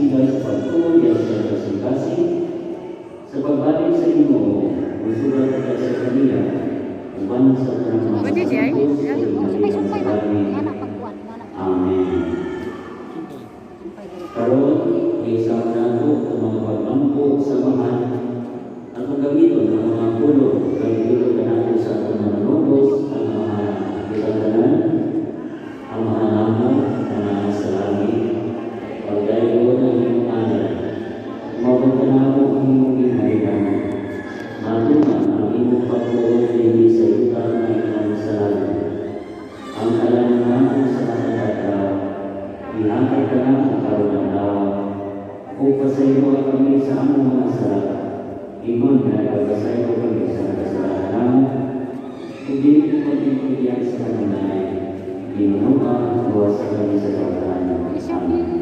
sigal sa pagtuloy sa kasing-kasing sa pagbalik sa imo, musulat ka sa kanila, uban sa kanang mga santos o ikaliyang sa kami. Amen. Karon, isang nato ang mga pagmampo sa mahal at magamiton ng mga pulo kay pulo ka nato sa atong mga nobos ang mga kitaganan, ang mga namo, ang mga salami, pagdayo ng iyong anak, mapagkanaw ang iyong ginailan, matungan ang iyong pagtuloy din sa yuta ng iyong salami. Ang alam sa mga ihangad ka na ang karoon o pasayo kami sa among mga sala. Ingon na nagpasayo kami sa kasalanan namin. Hindi magpipilihan sa kanunay. Ginuha, buwasan kami sa kawalan. Amen.